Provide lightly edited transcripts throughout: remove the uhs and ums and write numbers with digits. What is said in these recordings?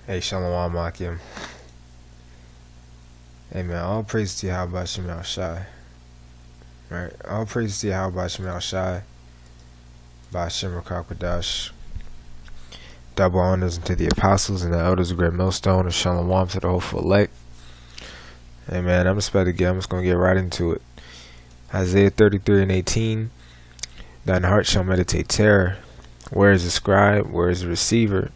Hey, Shalom Akim. Hey, man, all praise to Yahweh Shemel Shai. Right? All praise to Yahweh Shemel Shai. By Shem Rakakwadash. Double honors unto the apostles and the elders of Great Millstone, and Shalom to the hopeful elect. Hey, man, I'm just going to get right into it. Isaiah 33:18. Thine heart shall meditate terror. Where is the scribe? Where is the receiver?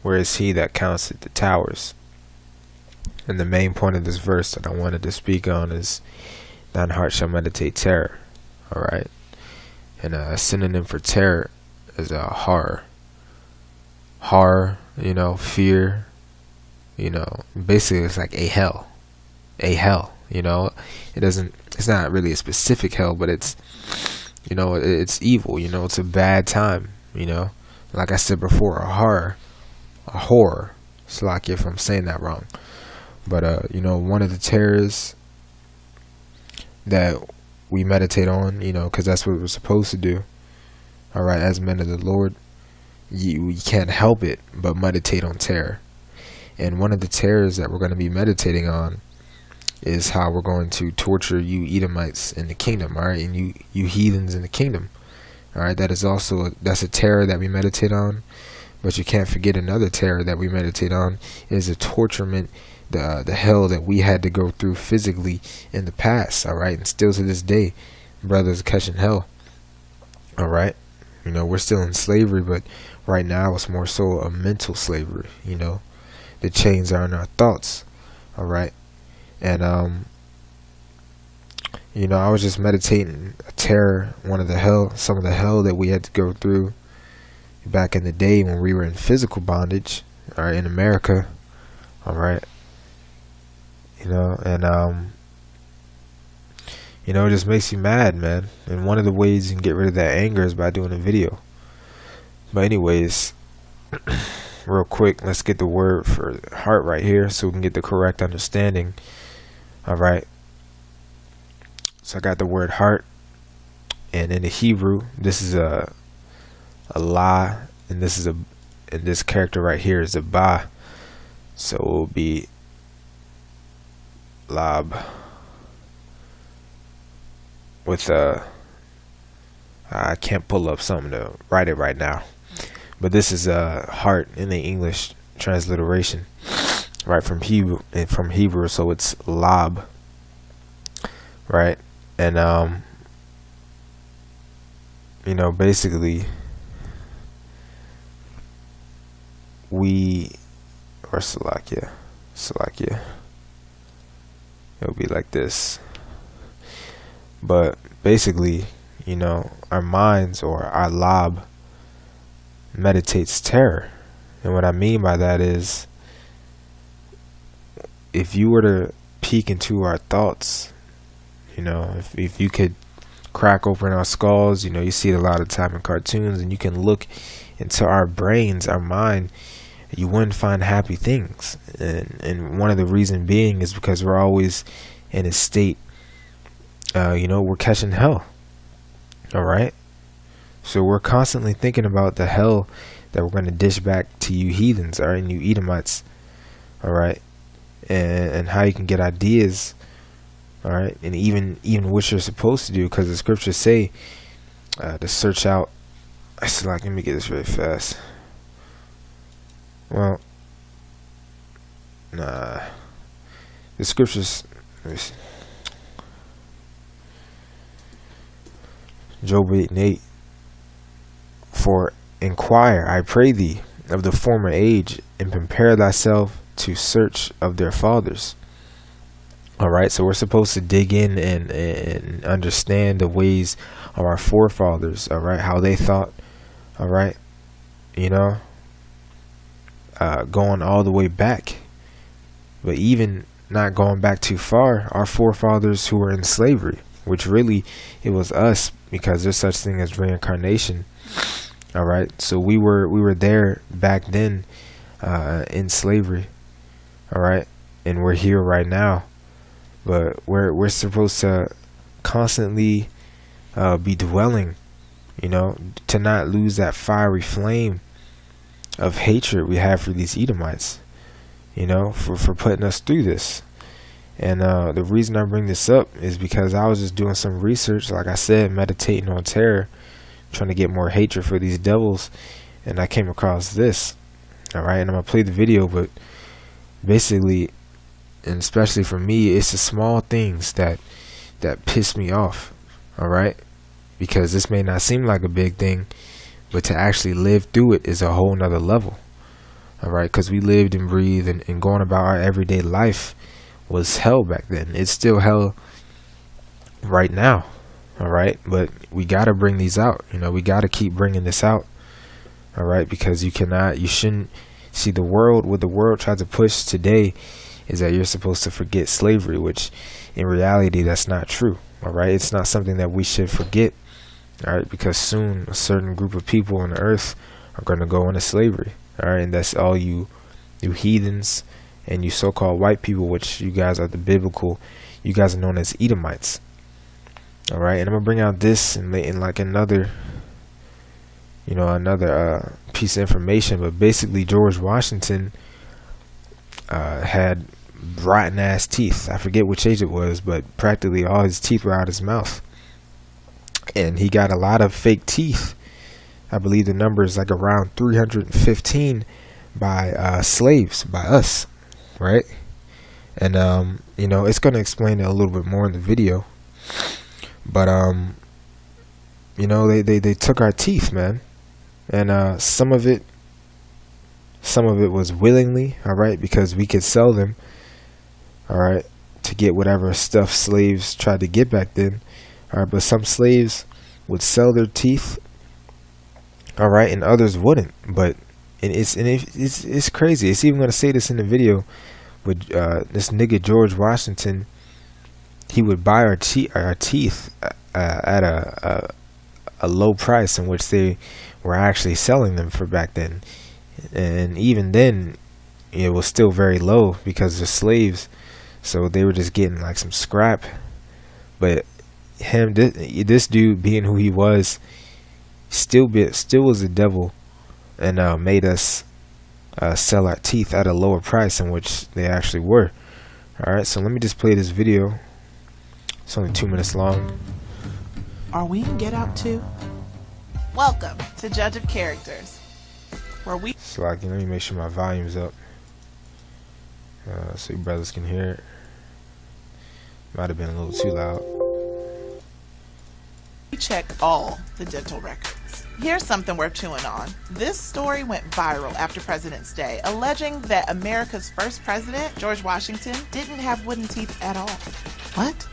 Where is he that counteth the towers? And the main point of this verse that I wanted to speak on is thine heart shall meditate terror. Alright? And a synonym for terror is a horror. Horror, fear, basically it's like a hell. A hell, it's not really a specific hell, but it's evil, it's a bad time, like I said before, a horror. Slack if I'm saying that wrong. But one of the terrors that we meditate on, because that's what we're supposed to do. All right, as men of the Lord, you can't help it but meditate on terror. And one of the terrors that we're going to be meditating on is how we're going to torture you Edomites in the kingdom, all right, and you heathens in the kingdom. All right, that's a terror that we meditate on. But you can't forget another terror that we meditate on is the torturement, the hell that we had to go through physically in the past, all right? And still to this day, brothers catching hell, all right? We're still in slavery, but right now it's more so a mental slavery, The chains are in our thoughts, all right? And, I was just meditating a terror, some of the hell that we had to go through back in the day when we were in physical bondage, all right, in America, all right, and it just makes you mad, man. And one of the ways you can get rid of that anger is by doing a video. But anyways, real quick, let's get the word for heart right here so we can get the correct understanding. All right, so I got the word heart, and in the Hebrew, this is a la, and this character right here is a ba, so it will be lab with I can't pull up something to write it right now, but this is a heart in the English transliteration, right, from Hebrew, so it's lab, right, and basically Salakia, it'll be like this. But basically, our minds, or our lab, meditates terror. And what I mean by that is, if you were to peek into our thoughts, if you could crack open our skulls, you see it a lot of time in cartoons, and you can look into our brains, our mind, you wouldn't find happy things. And one of the reason being is because we're always in a state, we're catching hell. All right. So we're constantly thinking about the hell that we're going to dish back to you heathens, all right, and you Edomites. All right. And how you can get ideas. All right. And even what you're supposed to do, because the scriptures say to search out. Let me get this really fast. Well, nah. The scriptures. Job 8:8. For inquire, I pray thee, of the former age, and prepare thyself to search of their fathers. All right, so we're supposed to dig in and understand the ways of our forefathers. All right, how they thought. All right, going all the way back, but even not going back too far, our forefathers who were in slavery, which really it was us, because there's such thing as reincarnation. All right, so we were there back then, in slavery. All right, and we're here right now, but we're supposed to constantly be dwelling, to not lose that fiery flame of hatred we have for these Edomites. for putting us through this. And the reason I bring this up is because I was just doing some research, like I said, meditating on terror, trying to get more hatred for these devils, and I came across this. All right, and I'm gonna play the video, but basically, and especially for me, it's the small things that piss me off. All right, because this may not seem like a big thing, but to actually live through it is a whole nother level. All right, because we lived and breathed and going about our everyday life was hell back then. It's still hell right now. All right, but we got to bring these out. We got to keep bringing this out. All right, because you shouldn't see what the world tries to push today is that you're supposed to forget slavery, which in reality that's not true. All right, it's not something that we should forget. All right, because soon a certain group of people on the earth are going to go into slavery. All right, and that's all you heathens and you so-called white people, which you guys are you guys are known as Edomites. All right, and I'm gonna bring out this and like another piece of information. But basically, George Washington had rotten ass teeth. I forget which age it was, but practically all his teeth were out his mouth, and he got a lot of fake teeth. I believe the number is like around 315 by slaves, by us. Right, and it's gonna explain it a little bit more in the video, but they took our teeth, man, and some of it was willingly, all right, because we could sell them, all right, to get whatever stuff slaves tried to get back then, all right, but some slaves would sell their teeth, all right, and others wouldn't, but. And it's crazy. It's even gonna say this in the video. But this nigga George Washington, he would buy our teeth at a low price in which they were actually selling them for back then. And even then, it was still very low because they're slaves. So they were just getting like some scrap. But this dude being who he was, still was the devil. And made us sell our teeth at a lower price in which they actually were. Alright, so let me just play this video. It's only 2 minutes long. Are we in Get Out 2? Welcome to Judge of Characters, where we... So let me make sure my volume's up so you brothers can hear it. Might have been a little too loud. We check all the dental records. Here's something worth chewing on. This story went viral after President's Day, alleging that America's first president, George Washington, didn't have wooden teeth at all. What?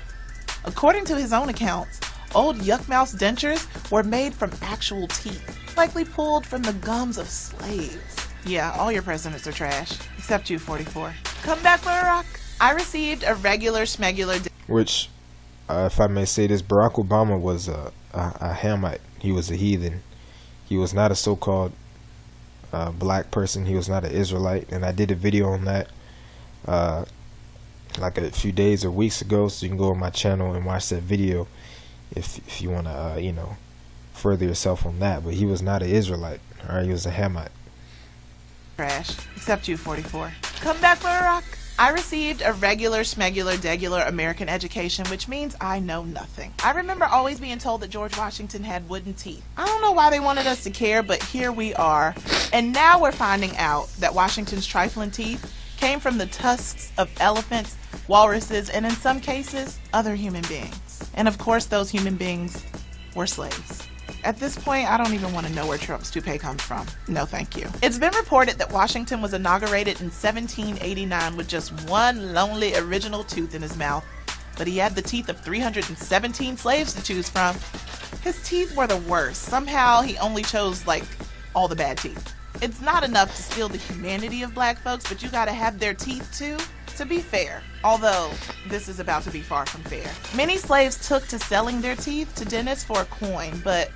According to his own accounts, old yuck-mouse dentures were made from actual teeth, likely pulled from the gums of slaves. Yeah, all your presidents are trash, except you, 44. Come back for a rock. I received a regular schmegular... Which, if I may say this, Barack Obama was a Hamite. He was a heathen. He was not a so-called black person. He was not an Israelite. And I did a video on that like a few days or weeks ago. So you can go on my channel and watch that video if you want to, further yourself on that. But he was not an Israelite. All right, he was a Hamite. Trash. Except you, 44. Come back for a rock. I received a regular, schmegular, degular American education, which means I know nothing. I remember always being told that George Washington had wooden teeth. I don't know why they wanted us to care, but here we are. And now we're finding out that Washington's trifling teeth came from the tusks of elephants, walruses, and in some cases, other human beings. And of course, those human beings were slaves. At this point, I don't even want to know where Trump's toupee comes from. No, thank you. It's been reported that Washington was inaugurated in 1789 with just one lonely original tooth in his mouth, but he had the teeth of 317 slaves to choose from. His teeth were the worst. Somehow, he only chose, like, all the bad teeth. It's not enough to steal the humanity of black folks, but you gotta have their teeth too, to be fair. Although, this is about to be far from fair. Many slaves took to selling their teeth to dentists for a coin, but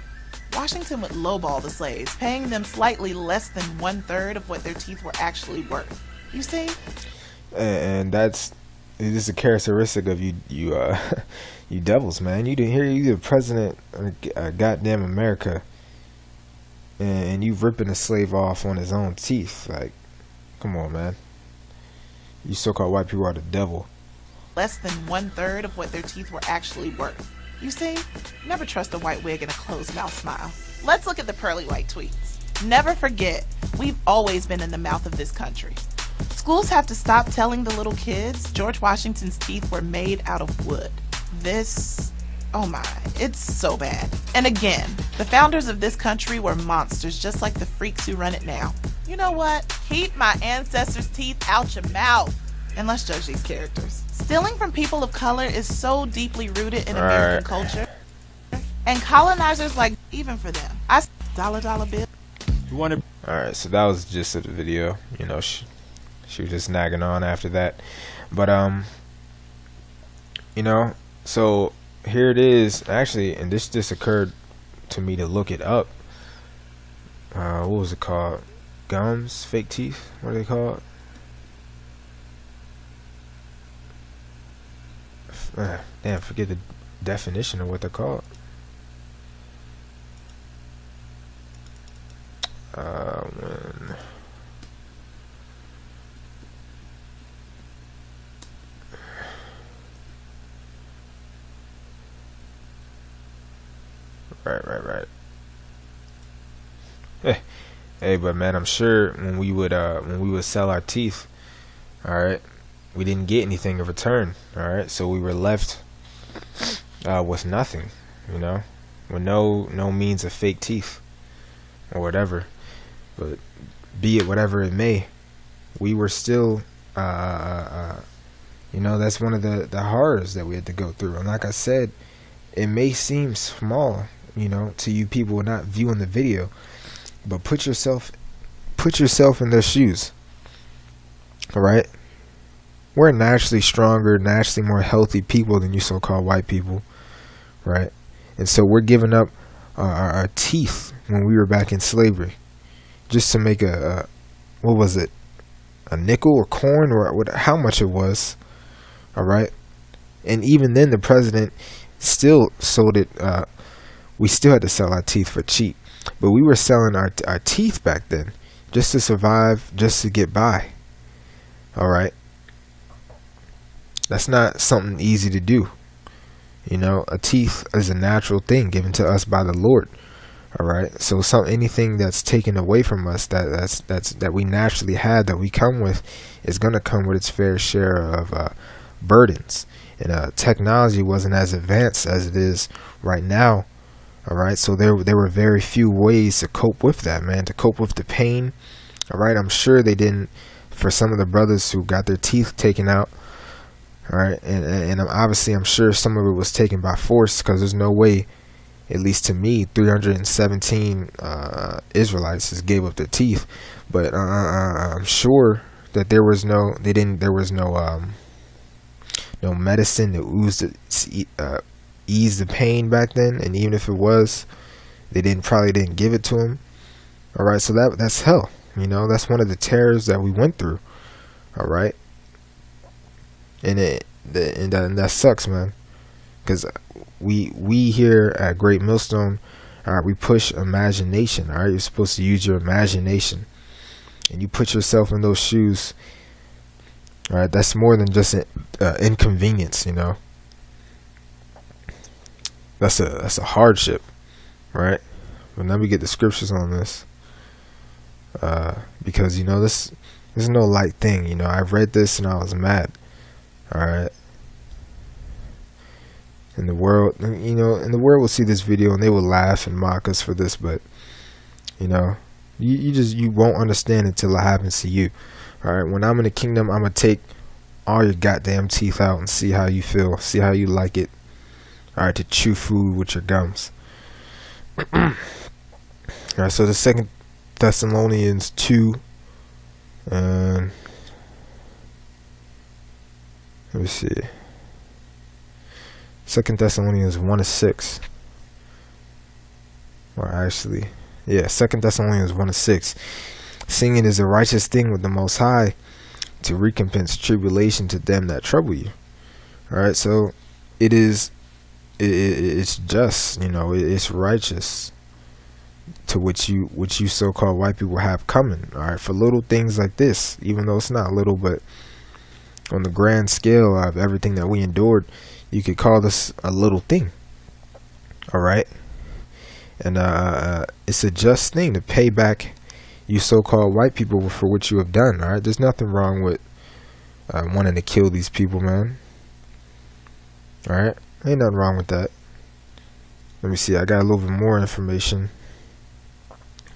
Washington would lowball the slaves, paying them slightly less than 1/3 of what their teeth were actually worth. You see? And this is a characteristic of you you devils, man. You didn't hear you the president of goddamn America, and you ripping a slave off on his own teeth. Like, come on, man. You so-called white people are the devil. Less than 1/3 of what their teeth were actually worth. You see, never trust a white wig and a closed mouth smile. Let's look at the pearly white tweets. Never forget, we've always been in the mouth of this country. Schools have to stop telling the little kids George Washington's teeth were made out of wood. This, oh my, it's so bad. And again, the founders of this country were monsters just like the freaks who run it now. You know what? Keep my ancestors' teeth out your mouth. And let's judge these characters. Stealing from people of color is so deeply rooted in American culture. And colonizers like, even for them, I dollar bill. Alright, so that was just of the video. You know, she was just nagging on after that. But you know, so here it is. Actually, and this just occurred to me to look it up. What was it called? Gums? Fake teeth? What are they called? Damn, forget the definition of what they're called. Right. Hey, but man, I'm sure when we would sell our teeth, all right, we didn't get anything in return. All right, so we were left with nothing, you know, with no means of fake teeth or whatever. But be it whatever it may, we were still, you know, that's one of the horrors that we had to go through. And like I said, it may seem small, you know, to you people not viewing the video, but put yourself in their shoes. All right, we're naturally stronger, naturally more healthy people than you so-called white people, right? And so we're giving up our teeth when we were back in slavery just to make a what was it, a nickel or coin or what, how much it was. All right, and even then the president still sold it. We still had to sell our teeth for cheap, but we were selling our teeth back then just to survive, just to get by. All right, that's not something easy to do. You know, a teeth is a natural thing given to us by the Lord. All right, so anything that's taken away from us that we naturally had, that we come with, is gonna come with its fair share of burdens. And technology wasn't as advanced as it is right now. All right, so there were very few ways to cope with that, man, to cope with the pain. All right, I'm sure they didn't, for some of the brothers who got their teeth taken out. All right, and obviously I'm sure some of it was taken by force, because there's no way, at least to me, 317 Israelites just gave up their teeth. But I'm sure that there was no medicine that ease the pain back then, and even if it was, they probably didn't give it to him. All right, so that's hell. You know, that's one of the terrors that we went through. All right, and that sucks, man, because we here at Great Millstone, all right, we push imagination. All right, you're supposed to use your imagination, and you put yourself in those shoes. All right, that's more than just an inconvenience, you know. That's a hardship, right? But let me get the scriptures on this, because you know this is no light thing. You know, I read this and I was mad. All right, in the world, you know, and the world will see this video and they will laugh and mock us for this, but you know, you won't understand until it happens to you. All right, when I'm in the kingdom, I'm gonna take all your goddamn teeth out and see how you feel, see how you like it. All right, to chew food with your gums. All right, so the 2 Thessalonians 2, and let me see, 2 Thessalonians 1:6. Or actually, yeah, 2 Thessalonians 1:6. Singing is a righteous thing with the Most High, to recompense tribulation to them that trouble you. All right, so it's just, you know, it's righteous to which you so-called white people have coming. All right, for little things like this, even though it's not little, but on the grand scale of everything that we endured, you could call this a little thing. All right. And it's a just thing to pay back you so-called white people for what you have done. All right. There's nothing wrong with wanting to kill these people, man. All right. Ain't nothing wrong with that. Let me see. I got a little bit more information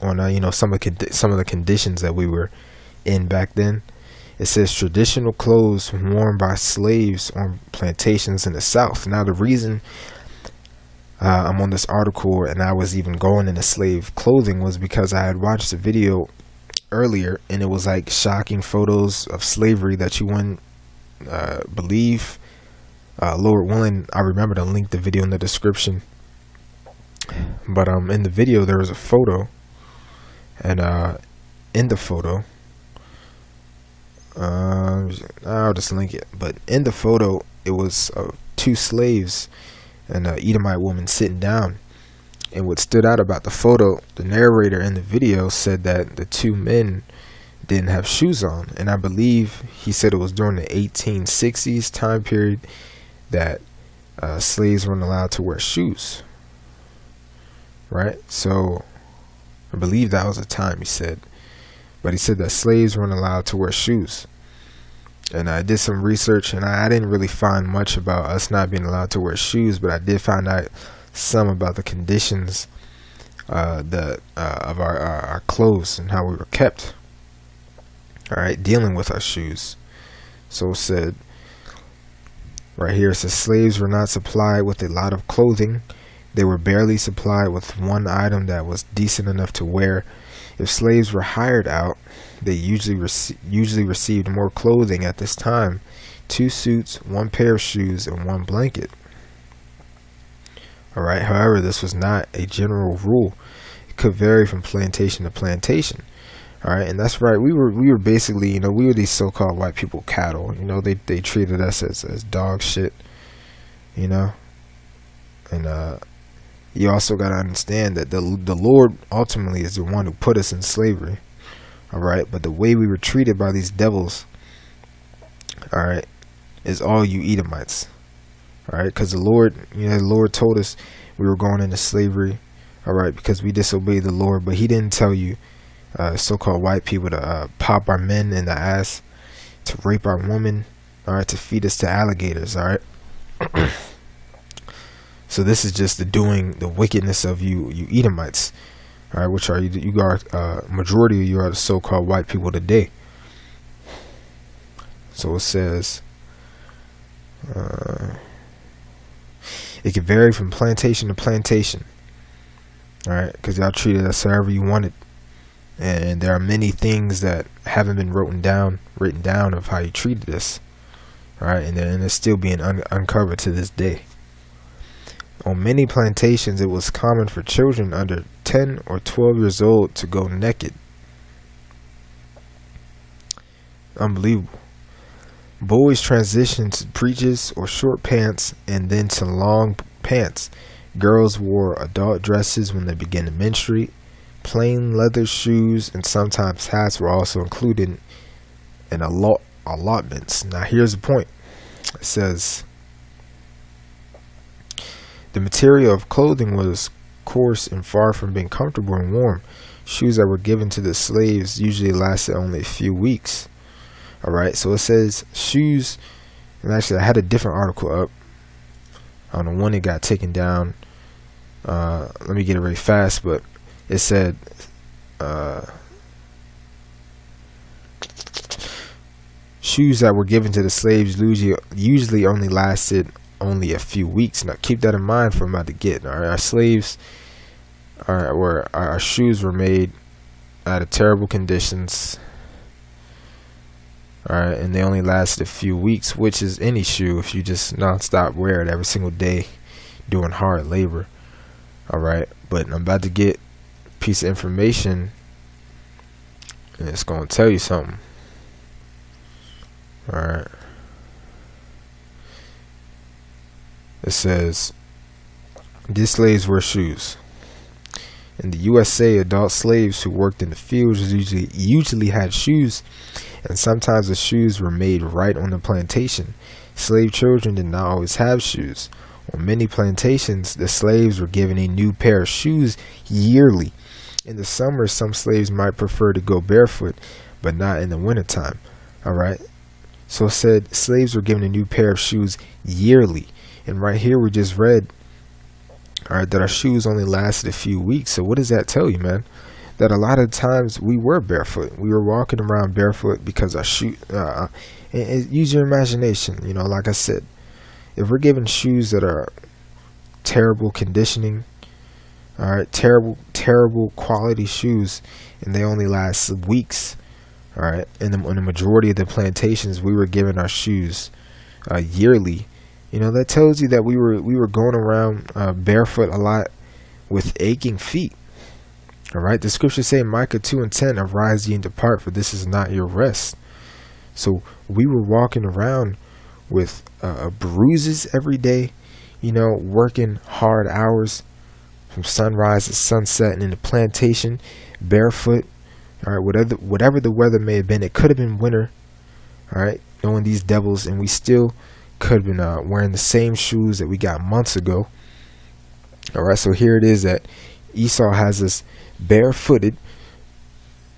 on some of the conditions that we were in back then. It says traditional clothes worn by slaves on plantations in the South. Now the reason I'm on this article and I was even going into slave clothing was because I had watched a video earlier, and it was like shocking photos of slavery that you wouldn't believe. Lord willing, I remember to link the video in the description. But in the video there was a photo, and in the photo, I'll just link it. But in the photo, it was two slaves and an Edomite woman sitting down. And what stood out about the photo, the narrator in the video said that the two men didn't have shoes on. And I believe he said it was during the 1860s time period that slaves weren't allowed to wear shoes. Right? So I believe that was the time he said. But he said that slaves weren't allowed to wear shoes. And I did some research, and I didn't really find much about us not being allowed to wear shoes, but I did find out some about the conditions of our clothes and how we were kept. All right, dealing with our shoes. So it said right here, it says slaves were not supplied with a lot of clothing. They were barely supplied with one item that was decent enough to wear. If slaves were hired out, they usually received more clothing at this time: 2 suits, 1 pair of shoes, and 1 blanket. All right. However, this was not a general rule. It could vary from plantation to plantation. All right, and that's right. We were basically, we were these so-called white people cattle. They treated us as dog shit. And you also got to understand that the Lord ultimately is the one who put us in slavery. All right. But the way we were treated by these devils, all right, is all you Edomites. All right. Because the Lord told us we were going into slavery. All right. Because we disobeyed the Lord. But he didn't tell you so-called white people to pop our men in the ass, to rape our women, all right, to feed us to alligators. All right. So this is just the wickedness of you Edomites, all right, which are you are majority of you are the so-called white people today. So it says it can vary from plantation to plantation, all right, because y'all treated us however you wanted, and there are many things that haven't been written down of how you treated us, all right, and it's still being uncovered to this day. On many plantations, it was common for children under 10 or 12 years old to go naked. Unbelievable. Boys transitioned to breeches or short pants and then to long pants. Girls wore adult dresses when they began to menstruate. Plain leather shoes and sometimes hats were also included in allotments. Now here's the point. It says the material of clothing was coarse and far from being comfortable and warm. Shoes that were given to the slaves usually lasted only a few weeks. All right, so it says shoes, and actually I had a different article up. I don't know when it got taken down. Let me get it really fast, but it said shoes that were given to the slaves usually only lasted only a few weeks. Now keep that in mind for I'm about to get. All right, our slaves, our shoes were made out of terrible conditions. All right, and they only lasted a few weeks, which is any shoe if you just nonstop wear it every single day doing hard labor. All right, but I'm about to get a piece of information, and it's gonna tell you something. All right. It says, these slaves wear shoes. In the USA, adult slaves who worked in the fields usually had shoes and sometimes the shoes were made right on the plantation. Slave children did not always have shoes. On many plantations, the slaves were given a new pair of shoes yearly. In the summer, some slaves might prefer to go barefoot, but not in the wintertime. All right. So it said slaves were given a new pair of shoes yearly. And right here we just read, all right, that our shoes only lasted a few weeks. So what does that tell you, man? That a lot of times we were barefoot. We were walking around barefoot because our shoe. Use your imagination. You know, like I said, if we're given shoes that are terrible conditioning, all right, terrible quality shoes, and they only last weeks, all right, and in the majority of the plantations, we were given our shoes yearly. You know, that tells you that we were going around barefoot a lot with aching feet. All right, the scriptures say in Micah 2:10, "Arise ye and depart, for this is not your rest." So we were walking around with bruises every day, you know, working hard hours from sunrise to sunset, and in the plantation, barefoot. All right, whatever the weather may have been, it could have been winter. All right, knowing these devils, and we still could have been wearing the same shoes that we got months ago. All right, so here it is that Esau has us barefooted,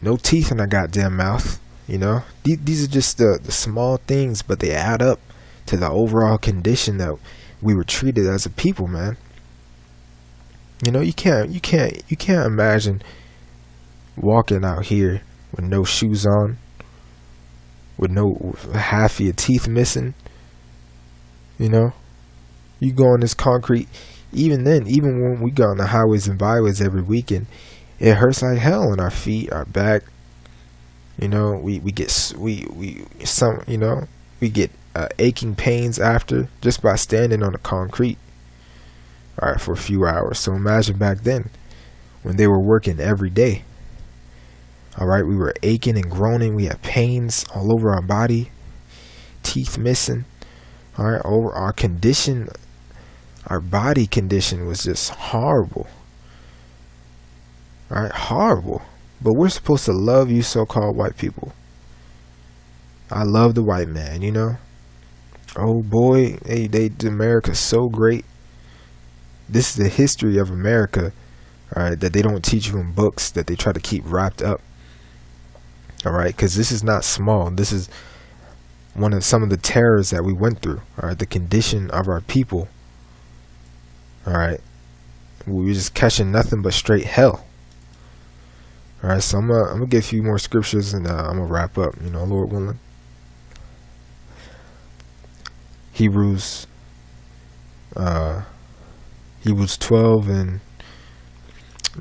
no teeth in our goddamn mouth. You know, these are just the small things, but they add up to the overall condition that we were treated as a people, man. You know, you can't imagine walking out here with no shoes on, with half of your teeth missing. You know, you go on this concrete. Even then, even when we go on the highways and byways every weekend, it hurts like hell on our feet, our back. You know, we get aching pains after just by standing on the concrete, all right, for a few hours. So imagine back then when they were working every day. All right, we were aching and groaning. We had pains all over our body, teeth missing. All right, over our condition, our body condition was just horrible. All right, horrible. But we're supposed to love you so-called white people. I love the white man, you know. Oh boy, hey, America's so great. This is the history of America, all right, that they don't teach you in books, that they try to keep wrapped up. All right, because this is not small. This is some of the terrors that we went through. All right, the condition of our people. All right, we were just catching nothing but straight hell. All right, so I'm gonna get a few more scriptures, and I'm gonna wrap up. You know, Lord willing. Hebrews 12 and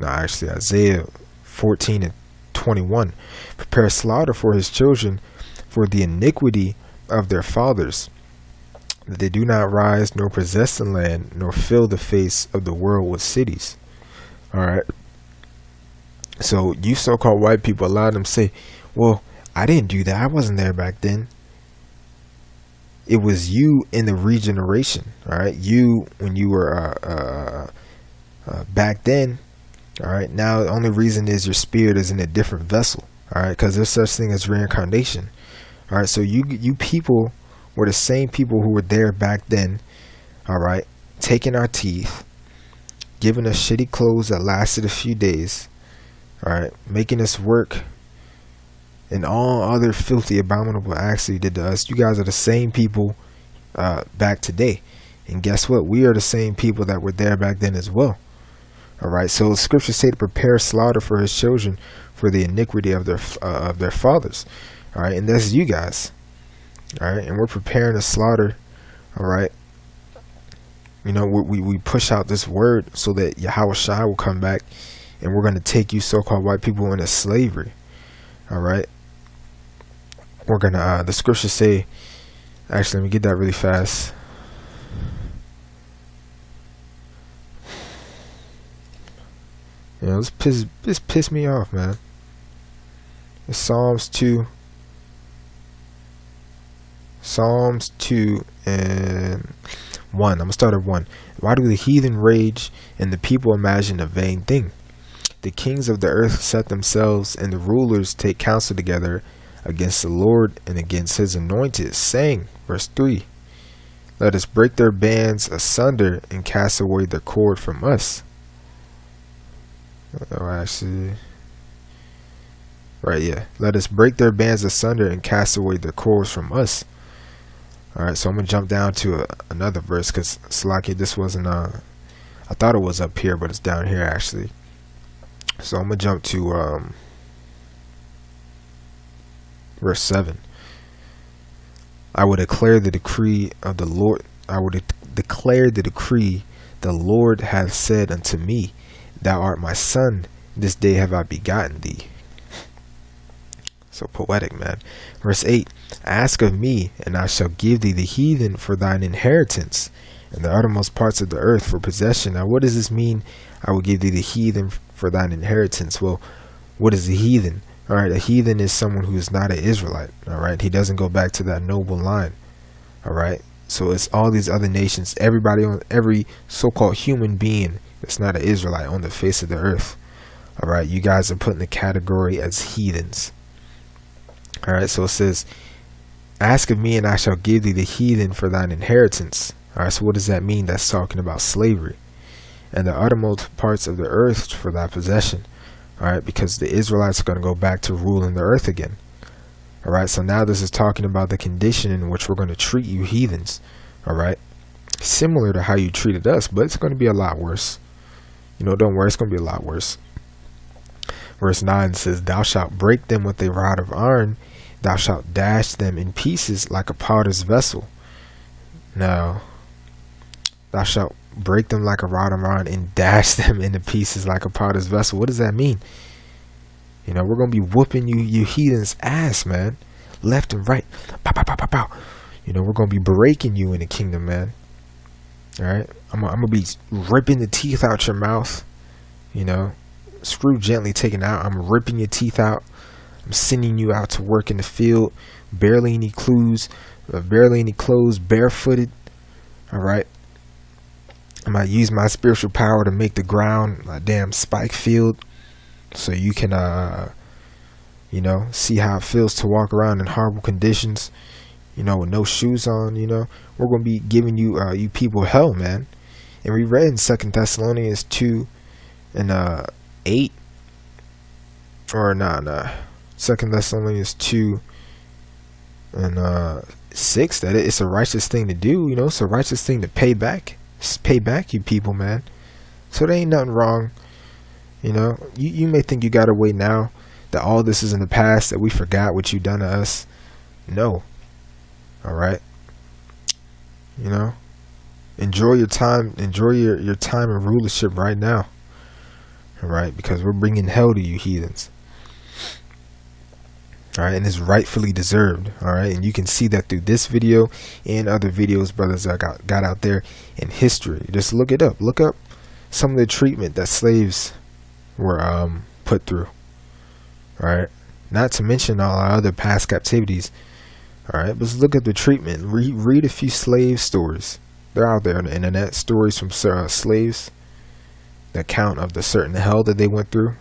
Isaiah 14:21. Prepare slaughter for his children, for the iniquity of their fathers, that they do not rise nor possess the land, nor fill the face of the world with cities. All right. So you so-called white people, a lot of them say, well, I didn't do that. I wasn't there back then. It was you in the regeneration. All right. You, when you were back then. All right. Now, the only reason is your spirit is in a different vessel. All right. Because there's such thing as reincarnation. All right. So you people were the same people who were there back then. All right. Taking our teeth, giving us shitty clothes that lasted a few days. All right, making us work, and all other filthy, abominable acts he did to us. You guys are the same people back today, and guess what? We are the same people that were there back then as well. All right, so the scriptures say to prepare slaughter for his children, for the iniquity of their fathers. All right, and that's you guys. All right, and we're preparing a slaughter. All right, you know, we push out this word so that Yahweh Shai will come back. And we're going to take you so-called white people into slavery. All right. We're going to, the scriptures say, actually, let me get that really fast. You know, this piss me off, man. It's Psalms 2 and 1. I'm going to start at 1. Why do the heathen rage and the people imagine a vain thing? The kings of the earth set themselves, and the rulers take counsel together against the Lord and against his anointed, saying, verse 3, let us break their bands asunder and cast away their cord from us. Let us break their bands asunder and cast away their cords from us. Alright, so I'm going to jump down to another verse, because Salaki, this wasn't, I thought it was up here, but it's down here actually. So I'm going to jump to verse 7. I will declare the decree of the Lord. I will declare the decree the Lord hath said unto me, thou art my son, this day have I begotten thee. So poetic, man. Verse 8, ask of me, and I shall give thee the heathen for thine inheritance, and the uttermost parts of the earth for possession. Now, what does this mean? I will give thee the heathen for thine inheritance. Well, what is the heathen? All right, a heathen is someone who is not an Israelite. All right, he doesn't go back to that noble line. All right, so it's all these other nations, everybody, on every so-called human being that's not an Israelite on the face of the earth. All right, you guys are put in the category as heathens. All right, so it says, ask of me and I shall give thee the heathen for thine inheritance. All right, so what does that mean? That's talking about slavery. And the uttermost parts of the earth for thy possession. All right, because the Israelites are going to go back to ruling the earth again. All right, so now this is talking about the condition in which we're going to treat you heathens. All right, similar to how you treated us, but it's going to be a lot worse. You know, don't worry, it's going to be a lot worse. Verse 9 says, thou shalt break them with a rod of iron, thou shalt dash them in pieces like a potter's vessel. Now, thou shalt break them like a rod of iron and dash them into pieces like a potter's vessel. What does that mean? You know, we're going to be whooping you heathens' ass, man. Left and right. Pow, pow, pow, pow, pow. You know, we're going to be breaking you in the kingdom, man. All right? I'm going to be ripping the teeth out your mouth. You know, screw gently taken out. I'm ripping your teeth out. I'm sending you out to work in the field. Barely any clothes, barefooted. All right? I might use my spiritual power to make the ground a damn spike field, so you can, you know, see how it feels to walk around in horrible conditions, you know, with no shoes on. You know, we're going to be giving you, you people hell, man. And we read in 2 Thessalonians 2 and 8, or nah, 2 Thessalonians 2 and 6, that it's a righteous thing to do. You know, it's a righteous thing to pay back. Pay back, you people, man. So there ain't nothing wrong. You know, you may think you got away now, that all this is in the past, that we forgot what you done to us. No. All right. You know, enjoy your time. Enjoy your time in rulership right now. All right, because we're bringing hell to you heathens. All right, and it's rightfully deserved. All right, and you can see that through this video and other videos brothers that got out there in history. Just look it up. Look up some of the treatment that slaves were put through. All right, not to mention all our other past captivities. All right, but look at the treatment. Read a few slave stories. They're out there on the internet. Stories from slaves, the account of the certain hell that they went through.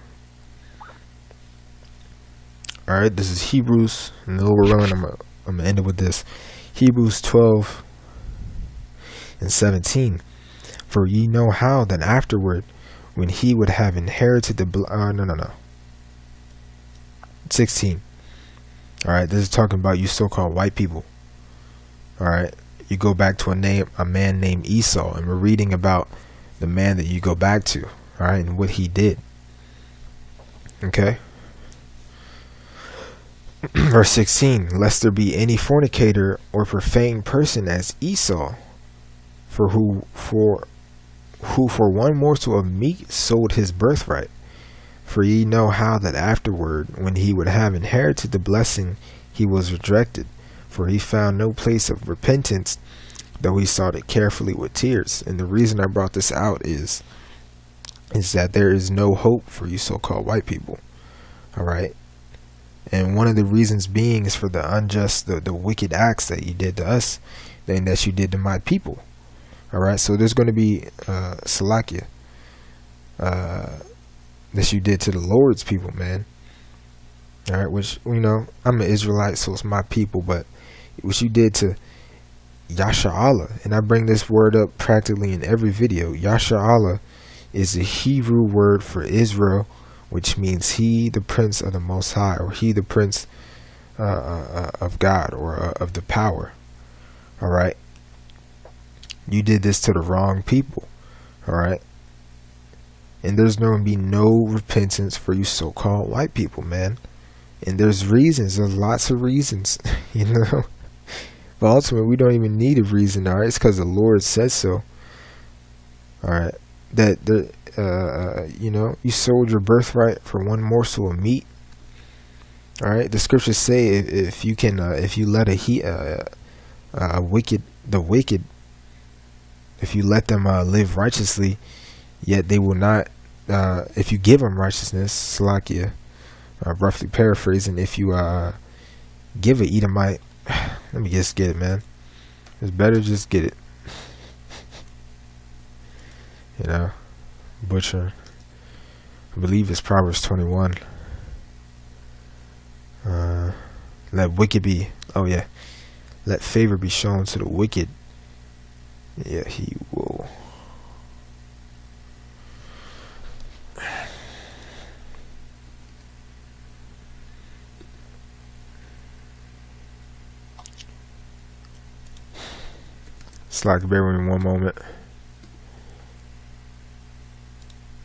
All right, this is Hebrews, and then we're running. I'm gonna end it with this. Hebrews 12 and 17. For ye know how that afterward, when he would have inherited the 16. All right, this is talking about you so-called white people. All right, you go back to a man named Esau, and we're reading about the man that you go back to. All right, and what he did. Okay. Verse 16, lest there be any fornicator or profane person as Esau, who for one morsel of meat sold his birthright. For ye know how that afterward, when he would have inherited the blessing, he was rejected. For he found no place of repentance, though he sought it carefully with tears. And the reason I brought this out is that there is no hope for you so-called white people. All right. And one of the reasons being is for the unjust, the wicked acts that you did to us, and that you did to my people. All right, so there's going to be Salakia that you did to the Lord's people, man. All right, which, you know, I'm an Israelite, so it's my people, but what you did to Yasha'Allah, and I bring this word up practically in every video. Yasha'Allah is a Hebrew word for Israel, which means he, the prince of the Most High, or he, the prince of God, or of the power. All right, you did this to the wrong people. All right, and there's going to be no repentance for you so-called white people, man. And there's reasons. There's lots of reasons, you know. But ultimately, we don't even need a reason. All right, it's because the Lord said so. All right, that you know, you sold your birthright for one morsel of meat. All right, the scriptures say if you let the wicked, if you let them live righteously, yet they will not. If you give them righteousness, Salakia. Roughly paraphrasing, if you give an Edomite, let me just get it, man. It's better just get it. You know, butcher. I believe it's Proverbs 21. Let wicked be. Oh yeah, let favor be shown to the wicked. Yeah, he will. Slack, bear with me one moment.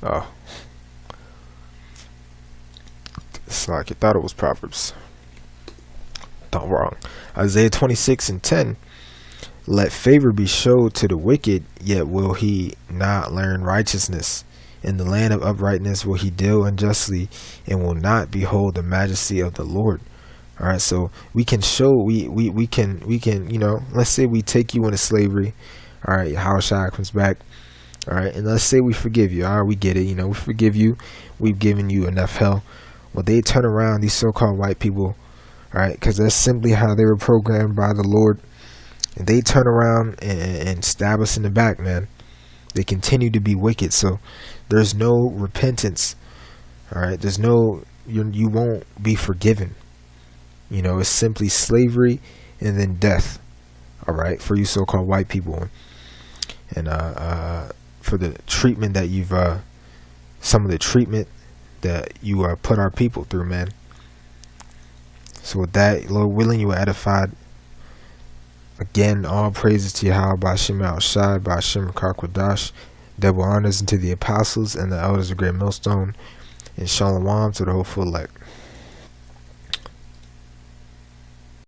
Oh. Slack, you thought it was Proverbs. Thought wrong. Isaiah 26:10. Let favor be showed to the wicked, yet will he not learn righteousness. In the land of uprightness will he deal unjustly, and will not behold the majesty of the Lord. All right, so we can show, we can, you know, let's say we take you into slavery. All right, Yahushua comes back. All right, and let's say we forgive you. All right, we get it. You know, we forgive you. We've given you enough hell. Well, they turn around, these so-called white people, all right, because that's simply how they were programmed by the Lord. And they turn around and stab us in the back, man. They continue to be wicked. So there's no repentance. All right, there's no, you won't be forgiven. You know, it's simply slavery and then death. All right, for you so-called white people, and for the treatment that you've, some of the treatment that you put our people through, man. So with that, Lord willing, you are edified. Again, all praises to Yahweh, Ba'ashem Al-Shai, Ba'ashem Karkwadash. Double honors unto the apostles and the elders of Great Millstone, and Shalom to the whole full elect.